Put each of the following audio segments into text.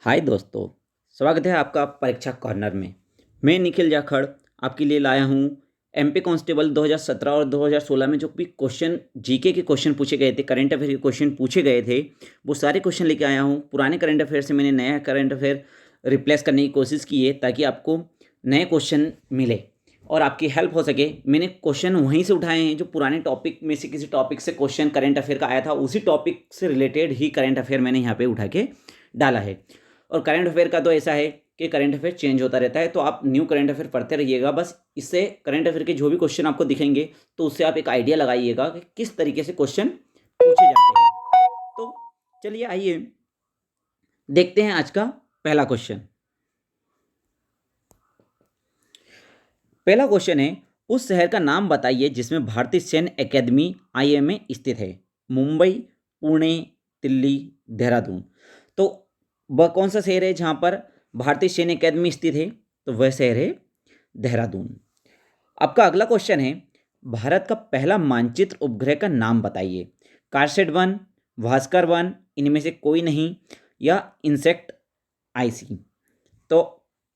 हाय दोस्तों, स्वागत है आपका परीक्षा कॉर्नर में। मैं निखिल जाखड़ आपके लिए लाया हूँ एमपी कांस्टेबल 2017 और 2016 में जो भी क्वेश्चन जीके के क्वेश्चन पूछे गए थे, करंट अफेयर के क्वेश्चन पूछे गए थे, वो सारे क्वेश्चन लेके आया हूँ। पुराने करंट अफेयर से मैंने नया करंट अफेयर रिप्लेस करने की कोशिश की है ताकि आपको नए क्वेश्चन मिले और आपकी हेल्प हो सके। मैंने क्वेश्चन वहीं से उठाए हैं जो पुराने टॉपिक में से किसी टॉपिक से क्वेश्चन करंट अफेयर का आया था, उसी टॉपिक से रिलेटेड ही करंट अफेयर मैंने यहाँ पे उठा के डाला है। और करंट अफेयर का तो ऐसा है कि करंट अफेयर चेंज होता रहता है, तो आप न्यू करंट अफेयर पढ़ते रहिएगा। बस इससे करंट अफेयर के जो भी क्वेश्चन आपको दिखेंगे तो उससे आप एक आइडिया लगाइएगा कि किस तरीके से क्वेश्चन पूछे जाते हैं। तो चलिए आइए देखते हैं आज का पहला क्वेश्चन। पहला क्वेश्चन है, उस शहर का नाम बताइए जिसमें भारतीय सैन्य अकेदमी आईएमए स्थित है। मुंबई, पुणे, दिल्ली, देहरादून। तो वह कौन सा शहर है जहां पर भारतीय सैन्य अकेदमी स्थित है? तो वह शहर है देहरादून। आपका अगला क्वेश्चन है, भारत का पहला मानचित्र उपग्रह का नाम बताइए। कारसेट 1, भास्कर 1, इनमें से कोई नहीं, या इंसेक्ट आईसी। तो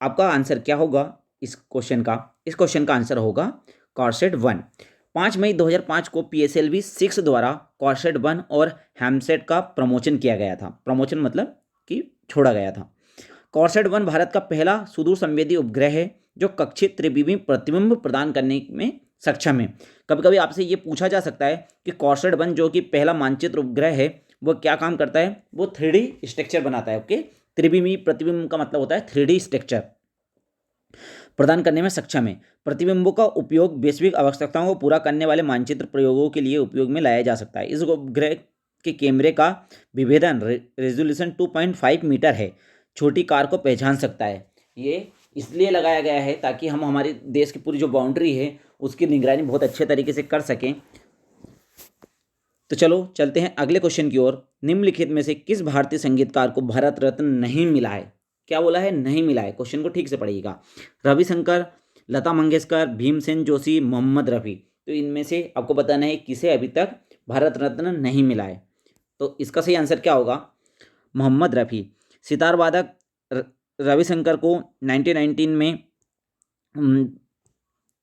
आपका आंसर क्या होगा इस क्वेश्चन का? इस क्वेश्चन का आंसर होगा कॉर्सेट 1। 5 मई 2005 को पीएसएलवी 6 द्वारा कॉर्सेट 1 और हैमसेट का प्रमोशन किया गया था। प्रमोशन मतलब कि छोड़ा गया था। कॉर्सेट 1 भारत का पहला सुदूर संवेदी उपग्रह है जो कक्षीय त्रिविमी प्रतिबिंब प्रदान करने में सक्षम है। कभी कभी आपसे ये पूछा जा सकता है कि कॉर्सेट 1 जो कि पहला मानचित्र उपग्रह है वो क्या काम करता है? वो 3D स्ट्रक्चर बनाता है। ओके, त्रिविमी प्रतिबिंब का मतलब होता है 3D स्ट्रक्चर प्रदान करने में सक्षम है। प्रतिबिंबों का उपयोग वैश्विक आवश्यकताओं को पूरा करने वाले मानचित्र प्रयोगों के लिए उपयोग में लाया जा सकता है। इस उपग्रह के कैमरे का विभेदन रेजोल्यूशन 2.5 मीटर है, छोटी कार को पहचान सकता है। ये इसलिए लगाया गया है ताकि हम हमारे देश की पूरी जो बाउंड्री है उसकी निगरानी बहुत अच्छे तरीके से कर सकें। तो चलो चलते हैं अगले क्वेश्चन की ओर। निम्नलिखित में से किस भारतीय संगीतकार को भारत रत्न नहीं मिला है? क्या बोला है? नहीं मिला है। क्वेश्चन को ठीक से पढ़िएगा। रविशंकर, लता मंगेशकर, भीमसेन जोशी, मोहम्मद रफ़ी। तो इनमें से आपको बताना है किसे अभी तक भारत रत्न नहीं मिला है। तो इसका सही आंसर क्या होगा? मोहम्मद रफ़ी। सितार वादक रविशंकर को 1919 में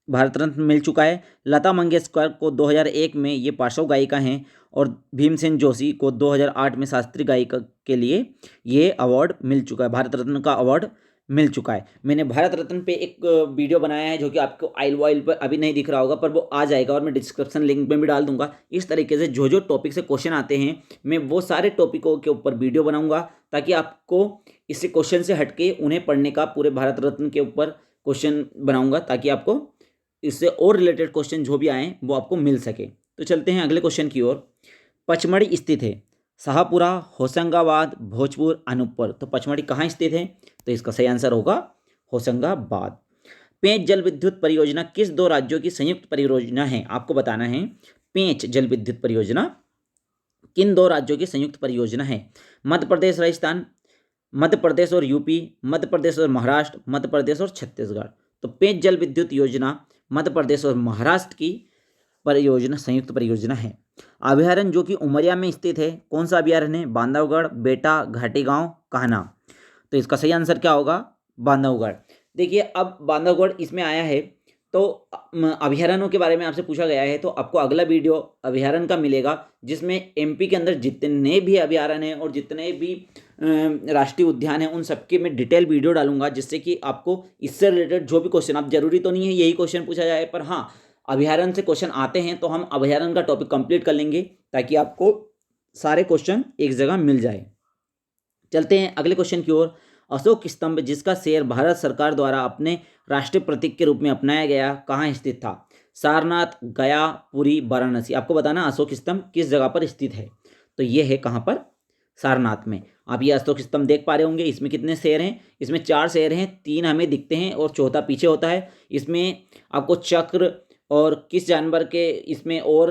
भारत रत्न मिल चुका है। लता मंगेशकर को 2001 में ये पार्श्व गायिका हैं, और भीमसेन जोशी को 2008 में शास्त्रीय गायिका के लिए ये अवार्ड मिल चुका है, भारत रत्न का अवार्ड मिल चुका है। मैंने भारत रत्न पे एक वीडियो बनाया है जो कि आपको आइल वाइल पर अभी नहीं दिख रहा होगा, पर वो आ जाएगा और मैं डिस्क्रिप्शन लिंक में भी डाल दूंगा। इस तरीके से जो जो टॉपिक से क्वेश्चन आते हैं मैं वो सारे टॉपिकों के ऊपर वीडियो बनाऊंगा ताकि आपको इससे क्वेश्चन से हटके उन्हें पढ़ने का, पूरे भारत रत्न के ऊपर क्वेश्चन बनाऊंगा ताकि आपको इससे और रिलेटेड क्वेश्चन जो भी आए वो आपको मिल सके। तो चलते हैं अगले क्वेश्चन की ओर। पचमढ़ी स्थित है। शाहपुरा, होशंगाबाद, भोजपुर, अनूपपुर। तो पचमढ़ी कहाँ स्थित है? तो इसका सही आंसर होगा होशंगाबाद। पेंच जल विद्युत परियोजना किस दो राज्यों की संयुक्त परियोजना है? आपको बताना है पेंच जल विद्युत परियोजना किन दो राज्यों की संयुक्त परियोजना है? मध्य प्रदेश, राजस्थान, मध्य प्रदेश और यूपी, मध्य प्रदेश और महाराष्ट्र, मध्य प्रदेश और छत्तीसगढ़। तो पेंच जल विद्युत योजना मध्य प्रदेश और महाराष्ट्र की परियोजना, संयुक्त परियोजना है। अभयारण्य जो कि उमरिया में स्थित है, कौन सा अभयारण्य है? बांधवगढ़, बेटा, घाटी गांव, कान्हा। तो इसका सही आंसर क्या होगा? बांधवगढ़। देखिए अब बांधवगढ़ इसमें आया है, तो अभयारण्यों के बारे में आपसे पूछा गया है, तो आपको अगला वीडियो अभयारण्य का मिलेगा जिसमें एमपी के अंदर जितने भी अभयारण्य हैं और जितने भी राष्ट्रीय उद्यान हैं उन सबके मैं डिटेल वीडियो डालूंगा, जिससे कि आपको इससे रिलेटेड जो भी क्वेश्चन, आप जरूरी तो नहीं है यही क्वेश्चन पूछा जाए, पर हाँ अभयारण्य से क्वेश्चन आते हैं तो हम अभयारण्य का टॉपिक कंप्लीट कर लेंगे ताकि आपको सारे क्वेश्चन एक जगह मिल जाए। चलते हैं अगले क्वेश्चन की ओर। अशोक स्तंभ जिसका शेर भारत सरकार द्वारा अपने राष्ट्रीय प्रतीक के रूप में अपनाया गया कहाँ स्थित था? सारनाथ, गया, पुरी, वाराणसी। आपको बताना अशोक स्तंभ किस जगह पर स्थित है। तो ये है कहाँ पर? सारनाथ में। आप ये अशोक स्तंभ देख पा रहे होंगे। इसमें कितने शेर हैं? इसमें 4 शेर हैं, 3 हमें दिखते हैं और चौथा पीछे होता है। इसमें आपको चक्र और किस जानवर के इसमें और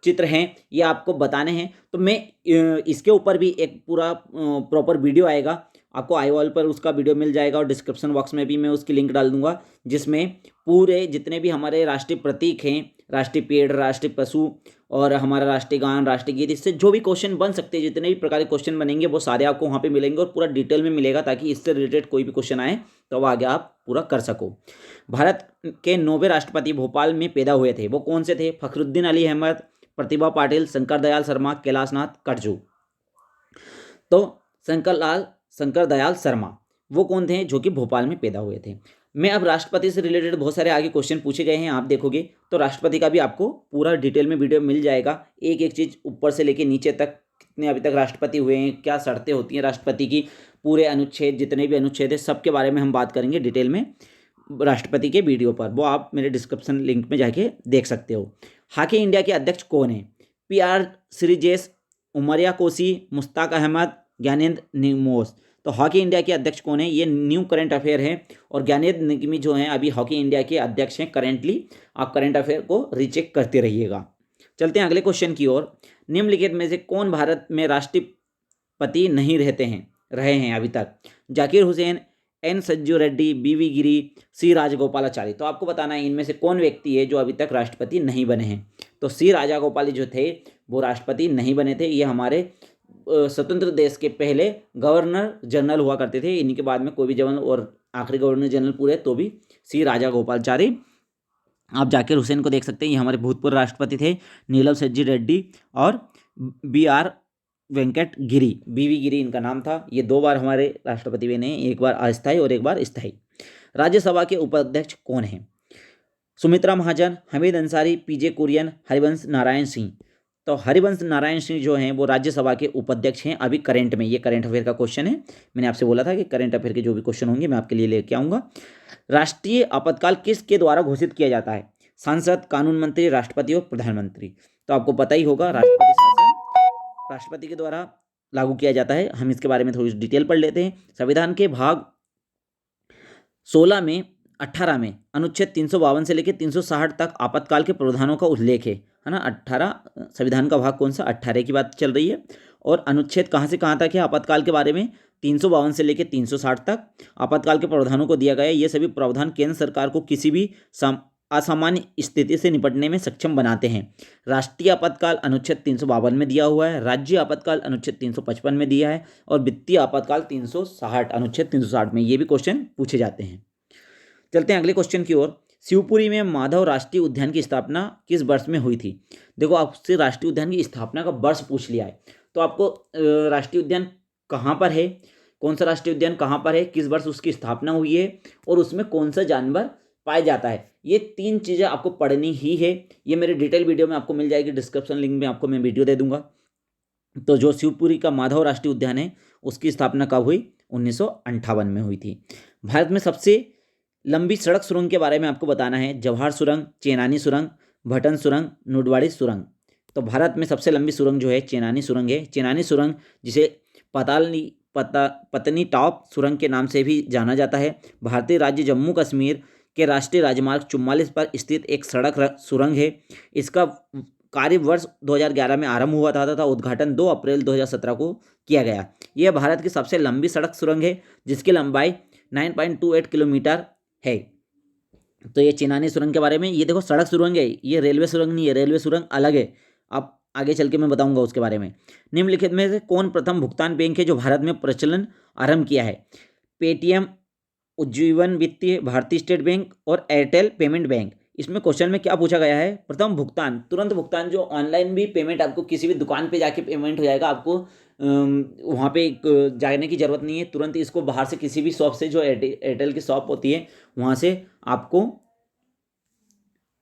चित्र हैं ये आपको बताने हैं। तो मैं इसके ऊपर भी एक पूरा प्रॉपर वीडियो आएगा, आपको आई वॉल पर उसका वीडियो मिल जाएगा और डिस्क्रिप्शन बॉक्स में भी मैं उसकी लिंक डाल दूंगा, जिसमें पूरे जितने भी हमारे राष्ट्रीय प्रतीक हैं राष्ट्रीय पेड़, राष्ट्रीय पशु और हमारा राष्ट्रीय गान, राष्ट्रीय गीत, इससे जो भी क्वेश्चन बन सकते हैं, जितने भी प्रकार के क्वेश्चन बनेंगे वो सारे आपको वहाँ पे मिलेंगे और पूरा डिटेल में मिलेगा, ताकि इससे रिलेटेड कोई भी क्वेश्चन आए तो वो आगे आप पूरा कर सको। भारत के 9वें राष्ट्रपति भोपाल में पैदा हुए थे, वो कौन से थे? फखरुद्दीन अली अहमद, प्रतिभा पाटिल, शंकर दयाल शर्मा, कैलाशनाथ कटजू। तो शंकर दयाल शर्मा वो कौन थे जो कि भोपाल में पैदा हुए थे। मैं अब राष्ट्रपति से रिलेटेड बहुत सारे आगे क्वेश्चन पूछे गए हैं, आप देखोगे तो राष्ट्रपति का भी आपको पूरा डिटेल में वीडियो मिल जाएगा, एक एक चीज़ ऊपर से लेके नीचे तक, कितने अभी तक राष्ट्रपति हुए हैं, क्या शर्तें होती हैं राष्ट्रपति की, पूरे अनुच्छेद, जितने भी अनुच्छेद है सबके बारे में हम बात करेंगे डिटेल में राष्ट्रपति के वीडियो पर, वो आप मेरे डिस्क्रिप्शन लिंक में जाके देख सकते हो। हॉकी इंडिया के अध्यक्ष कौन है? PR श्रीजेश, उमरिया कोसी, मुश्ताक अहमद, ज्ञानेंद्र निमोस। तो हॉकी इंडिया के अध्यक्ष कौन है? ये न्यू करंट अफेयर है और ज्ञानेंद्र निगमी जो हैं अभी हॉकी इंडिया के अध्यक्ष हैं करेंटली। आप करंट अफेयर को रीचेक करते रहिएगा। चलते हैं अगले क्वेश्चन की ओर। निम्नलिखित में से कौन भारत में राष्ट्रपति नहीं रहे हैं अभी तक? जाकिर हुसैन, N सज्जू रेड्डी, BV गिरी, C राजगोपालाचारी। तो आपको बताना है इनमें से कौन व्यक्ति है जो अभी तक राष्ट्रपति नहीं बने हैं। तो C राजगोपाल जो थे वो राष्ट्रपति नहीं बने थे। ये हमारे स्वतंत्र देश के पहले गवर्नर जनरल हुआ करते थे। इन्हीं के बाद में कोई भी जवान और आखिरी गवर्नर जनरल पूरे तो भी C राजगोपालाचारी। आप जाकिर हुसैन को देख सकते हैं, ये हमारे भूतपूर्व राष्ट्रपति थे। नीलम सज्जी रेड्डी और BR वेंकट गिरी, BV गिरी इनका नाम था। ये 2 बार हमारे राष्ट्रपति बने हैं, एक बार अस्थायी और एक बार स्थायी। राज्यसभा के उपाध्यक्ष कौन हैं? सुमित्रा महाजन, हमीद अंसारी, PJ कुरियन, हरिवंश नारायण सिंह। तो हरिवंश नारायण सिंह जो हैं वो राज्यसभा के उपाध्यक्ष हैं अभी करंट में। ये करंट अफेयर का क्वेश्चन है, मैंने आपसे बोला था कि करंट अफेयर के जो भी क्वेश्चन होंगे मैं आपके लिए लेके आऊँगा। राष्ट्रीय आपातकाल किसके द्वारा घोषित किया जाता है? सांसद, कानून मंत्री, राष्ट्रपति और प्रधानमंत्री। तो आपको पता ही होगा, राष्ट्रपति शासन राष्ट्रपति के द्वारा लागू किया जाता है। हम इसके बारे में थोड़ी डिटेल पढ़ लेते हैं। संविधान के भाग 18 में अनुच्छेद 352 से लेकर 360 तक आपातकाल के प्रावधानों का उल्लेख है ना। 18 संविधान का भाग कौन सा? 18 की बात चल रही है। और अनुच्छेद कहाँ से कहाँ तक है आपातकाल के बारे में? 352 से लेकर 360 तक आपातकाल के प्रावधानों को दिया गया है। ये सभी प्रावधान केंद्र सरकार को किसी भी असामान्य स्थिति से निपटने में सक्षम बनाते हैं। राष्ट्रीय आपातकाल अनुच्छेद 352 में दिया हुआ है, राज्य आपातकाल अनुच्छेद 355 में दिया है और वित्तीय आपातकाल 360 अनुच्छेद 360 में। ये भी क्वेश्चन पूछे जाते हैं। चलते हैं अगले क्वेश्चन की ओर। शिवपुरी में माधव राष्ट्रीय उद्यान की स्थापना किस वर्ष में हुई थी? देखो, आपसे राष्ट्रीय उद्यान की स्थापना का वर्ष पूछ लिया है, तो आपको राष्ट्रीय उद्यान कहाँ पर है, कौन सा राष्ट्रीय उद्यान कहाँ पर है, किस वर्ष उसकी स्थापना हुई है और उसमें कौन सा जानवर पाया जाता है, ये 3 चीज़ें आपको पढ़नी ही है। ये मेरे डिटेल वीडियो में आपको मिल जाएगी, डिस्क्रिप्शन लिंक में आपको मैं वीडियो दे दूंगा। तो जो शिवपुरी का माधव राष्ट्रीय उद्यान है उसकी स्थापना कब हुई? 1958 में हुई थी। भारत में सबसे लंबी सड़क सुरंग के बारे में आपको बताना है। जवाहर सुरंग, चेनानी सुरंग, भटन सुरंग, नुडवाड़ी सुरंग। तो भारत में सबसे लंबी सुरंग जो है चेनानी सुरंग है। चेनानी सुरंग जिसे पतनी टॉप सुरंग के नाम से भी जाना जाता है, भारतीय राज्य जम्मू कश्मीर के राष्ट्रीय राजमार्ग 44 पर स्थित एक सड़क सुरंग है। इसका कार्य वर्ष 2011 में आरंभ हुआ था तथा उद्घाटन 2 अप्रैल 2017 को किया गया। यह भारत की सबसे लंबी सड़क सुरंग है जिसकी लंबाई 9.28 किलोमीटर है। तो ये चेनानी सुरंग के बारे में। ये देखो सड़क सुरंग है, ये रेलवे सुरंग नहीं है, रेलवे सुरंग अलग है। अब आगे चल के मैं बताऊंगा उसके बारे में। निम्नलिखित में से कौन प्रथम भुगतान बैंक है जो भारत में प्रचलन आरंभ किया है? पेटीएम, उज्जीवन वित्तीय, भारतीय स्टेट बैंक और एयरटेल पेमेंट बैंक। इसमें क्वेश्चन में क्या पूछा गया है? प्रथम भुगतान, तुरंत भुगतान, जो ऑनलाइन भी पेमेंट, आपको किसी भी दुकान पे जाके पेमेंट हो जाएगा, आपको वहाँ पे जाने की ज़रूरत नहीं है। तुरंत इसको बाहर से किसी भी शॉप से, जो एयरटेल की शॉप होती है वहाँ से आपको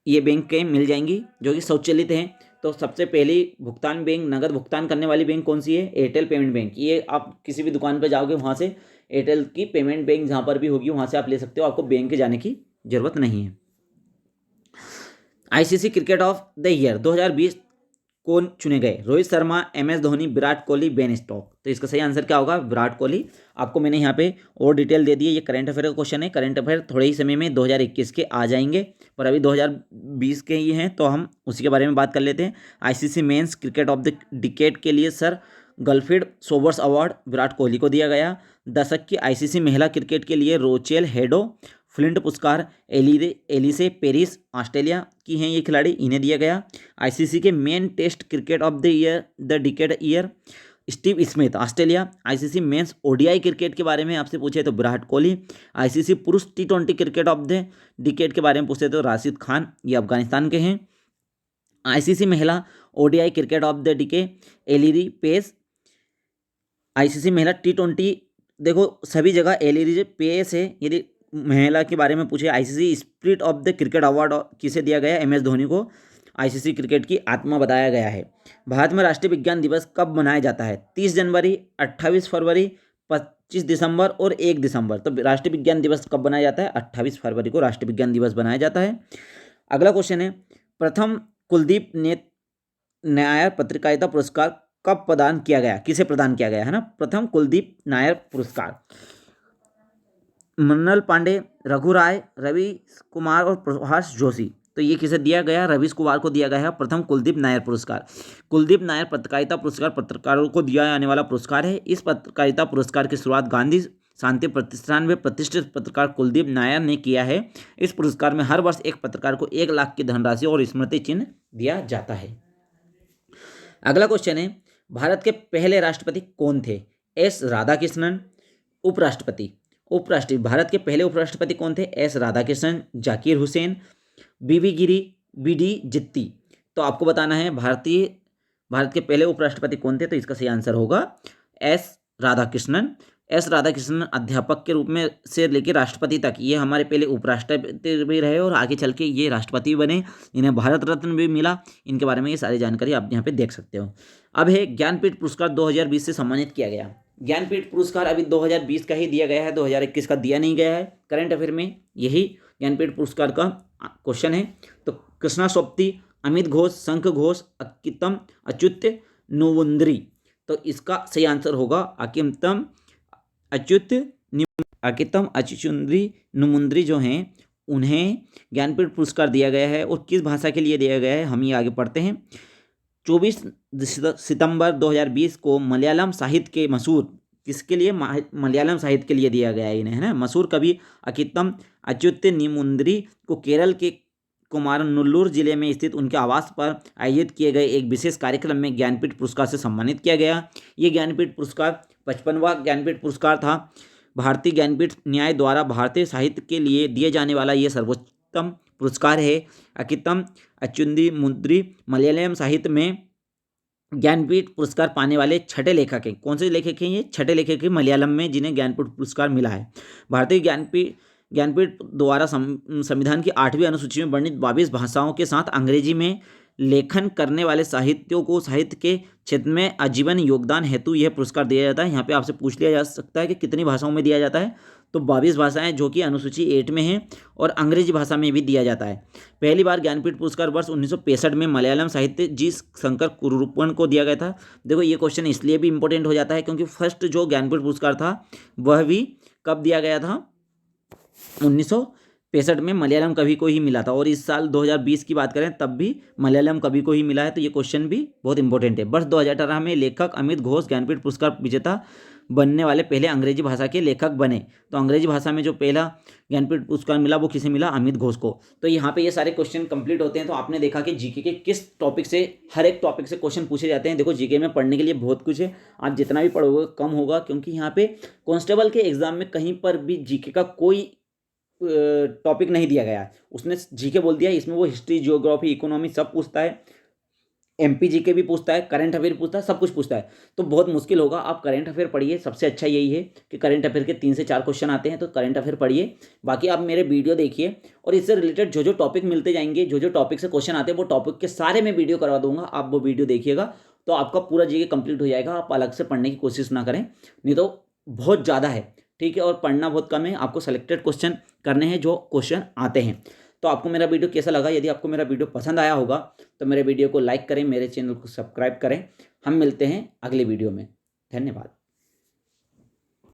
ये बैंक के मिल जाएंगी जो कि स्वचालित हैं। तो सबसे पहली भुगतान बैंक, नगद भुगतान करने वाली बैंक कौन सी है? Airtel payment bank. ये आप किसी भी दुकान पर जाओगे वहाँ से एयरटेल की पेमेंट बैंक जहाँ पर भी होगी वहाँ से आप ले सकते हो, आपको बैंक के जाने की जरूरत नहीं है। ICC cricket of the year 2020 कौन चुने गए? Rohit Sharma, MS Dhoni, Virat Kohli, Ben Stokes. तो इसका सही आंसर क्या होगा? विराट कोहली। आपको मैंने यहाँ पे और डिटेल दे दी है। ये करंट अफेयर का क्वेश्चन है। करंट अफेयर थोड़े ही समय में 2021 के आ जाएंगे, पर अभी 2020 के ही हैं, तो हम उसी के बारे में बात कर लेते हैं। ICC men's cricket of the decade के लिए sir Garfield Sobers award Virat Kohli को दिया गया। दशक की ICC महिला क्रिकेट के लिए रोचेल हेडो फ्लिंट पुरस्कार एलिसे पेरिस ऑस्ट्रेलिया की हैं ये खिलाड़ी, इन्हें दिया गया। आईसीसी के men test cricket of the year the decade year Steve Smith Australia. ICC men's ODI cricket के बारे में आपसे पूछे तो विराट कोहली। आईसीसी पुरुष टी20 क्रिकेट ऑफ द डिकेड के बारे में पूछे तो राशिद खान, ये अफगानिस्तान के हैं। आईसीसी महिला ODI cricket of the decade Ellyse Perry. ICC महिला टी20, देखो सभी जगह एलिरी पेस है। यदि महिला के बारे में पूछे, ICC spirit of the cricket award किसे दिया गया? एमएस धोनी को आईसीसी क्रिकेट की आत्मा बताया गया है। भारत में राष्ट्रीय विज्ञान दिवस कब मनाया जाता है? 30 जनवरी, 28 फरवरी, 25 दिसंबर और 1 दिसंबर। तो राष्ट्रीय विज्ञान दिवस कब बनाया जाता है? 28 फरवरी को राष्ट्रीय विज्ञान दिवस बनाया जाता है। अगला क्वेश्चन है, प्रथम कुलदीप नायर पत्रकारिता पुरस्कार कब प्रदान किया गया? किसे प्रदान किया गया है ना? प्रथम कुलदीप नायर पुरस्कार मन्नल पांडे, रघु राय, रवि कुमार और प्रभाष जोशी। तो ये किसे दिया गया? रवीश कुमार को दिया गया है प्रथम कुलदीप नायर पुरस्कार। कुलदीप नायर पत्रकारिता पुरस्कार पत्रकारों को दिया जाने वाला पुरस्कार है। इस पत्रकारिता पुरस्कार की शुरुआत गांधी शांति प्रतिष्ठान में प्रतिष्ठित पत्रकार कुलदीप नायर ने किया है। इस पुरस्कार में हर वर्ष एक पत्रकार को 1 लाख की धनराशि और स्मृति चिन्ह दिया जाता है। अगला क्वेश्चन है, भारत के पहले राष्ट्रपति कौन थे? एस राधाकृष्णन। उपराष्ट्रपति भारत के पहले उपराष्ट्रपति कौन थे? एस राधाकृष्णन, जाकिर हुसैन, बीवी गिरी, बीडी जित्ती। तो आपको बताना है भारत के पहले उपराष्ट्रपति कौन थे? तो इसका सही आंसर होगा एस राधाकृष्णन। एस राधाकृष्णन अध्यापक के रूप में से लेकर राष्ट्रपति तक ये हमारे पहले उपराष्ट्रपति भी रहे और आगे चल के ये राष्ट्रपति बने। इन्हें भारत रत्न भी मिला। इनके बारे में ये सारी जानकारी आप यहाँ पे देख सकते हो। अब है ज्ञानपीठ पुरस्कार 2020 से सम्मानित किया गया। ज्ञानपीठ पुरस्कार अभी 2020 का ही दिया गया है, 2021 का दिया नहीं गया है। करंट अफेयर में यही ज्ञानपीठ पुरस्कार का क्वेश्चन है। तो कृष्णा सोपती, अमित घोष, शंख घोष, अकितम अच्युत नुमुंद्री। तो इसका सही आंसर होगा अकितम अच्युत नुमुंद्री जो हैं उन्हें ज्ञानपीठ पुरस्कार दिया गया है। और किस भाषा के लिए दिया गया है हम ये आगे पढ़ते हैं। 24 सितंबर 2020 को मलयालम साहित्य के मशहूर, किसके लिए? मलयालम साहित्य के लिए दिया गया है इन्हें, है ना। मशहूर कवि अकितम अच्युत नुमुंद्री को केरल के कुमारनल्लूर जिले में स्थित उनके आवास पर आयोजित किए गए एक विशेष कार्यक्रम में ज्ञानपीठ पुरस्कार से सम्मानित किया गया। ये ज्ञानपीठ पुरस्कार 55वां ज्ञानपीठ पुरस्कार था। भारतीय ज्ञानपीठ न्याय द्वारा भारतीय साहित्य के लिए दिए जाने वाला ये सर्वोच्चतम पुरस्कार है। अकितम अच्युत नुमुंद्री मलयालम साहित्य में ज्ञानपीठ पुरस्कार पाने वाले छठे लेखक हैं। कौन से लेखक हैं ये? छठे लेखक हैं मलयालम में जिन्हें ज्ञानपीठ पुरस्कार मिला है। भारतीय ज्ञानपीठ द्वारा संविधान की 8वीं अनुसूची में वर्णित 22 भाषाओं के साथ अंग्रेजी में लेखन करने वाले साहित्यों को साहित्य के क्षेत्र में आजीवन योगदान हेतु यह पुरस्कार दिया जाता है। यहाँ पे आपसे पूछ लिया जा सकता है कि कितनी भाषाओं में दिया जाता है? तो 22 भाषाएं जो कि अनुसूची 8 में हैं और अंग्रेजी भाषा में भी दिया जाता है। पहली बार ज्ञानपीठ पुरस्कार वर्ष 1965 में मलयालम साहित्य जी शंकर कुरुप्पन को दिया गया था। देखो ये क्वेश्चन इसलिए भी इंपॉर्टेंट हो जाता है क्योंकि फर्स्ट जो ज्ञानपीठ पुरस्कार था वह भी कब दिया गया था? 1965 में मलयालम कवि को ही मिला था। और इस साल 2020 की बात करें तब भी मलयालम कवि को ही मिला है। तो ये क्वेश्चन भी बहुत इंपॉर्टेंट है। वर्ष 2018 में लेखक अमित घोष ज्ञानपीठ पुरस्कार विजेता बनने वाले पहले अंग्रेजी भाषा के लेखक बने। तो अंग्रेजी भाषा में जो पहला ज्ञानपीठ पुरस्कार मिला वो किसे मिला? अमित घोष को। तो यहाँ पे ये सारे क्वेश्चन कंप्लीट होते हैं। तो आपने देखा कि जीके के किस टॉपिक से, हर एक टॉपिक से क्वेश्चन पूछे जाते हैं। देखो जीके में पढ़ने के लिए बहुत कुछ है, आप जितना भी पढ़ोगे कम होगा, क्योंकि यहाँ पे कांस्टेबल के एग्जाम में कहीं पर भी जीके का कोई टॉपिक नहीं दिया गया है। उसने जीके बोल दिया, इसमें वो हिस्ट्री, जियोग्राफी, इकोनॉमी सब पूछता है, एमपी जीके भी पूछता है, करंट अफेयर पूछता है, सब कुछ पूछता है। तो बहुत मुश्किल होगा। आप करंट अफेयर पढ़िए। सबसे अच्छा यही है कि करंट अफेयर के 3 से 4 क्वेश्चन आते हैं, तो करंट अफेयर पढ़िए। बाकी आप मेरे वीडियो देखिए और इससे रिलेटेड जो जो टॉपिक मिलते जाएंगे, जो जो टॉपिक से क्वेश्चन आते हैं, वो टॉपिक के सारे मैं वीडियो करवा दूंगा। आप वो वीडियो देखिएगा तो आपका पूरा जीके कंप्लीट हो जाएगा। आप अलग से पढ़ने की कोशिश ना करें, नहीं तो बहुत ज़्यादा है, ठीक है। और पढ़ना बहुत कम है, आपको सेलेक्टेड क्वेश्चन करने हैं जो क्वेश्चन आते हैं। तो आपको मेरा वीडियो कैसा लगा? यदि आपको मेरा वीडियो पसंद आया होगा तो मेरे वीडियो को लाइक करें, मेरे चैनल को सब्सक्राइब करें। हम मिलते हैं अगले वीडियो में। धन्यवाद।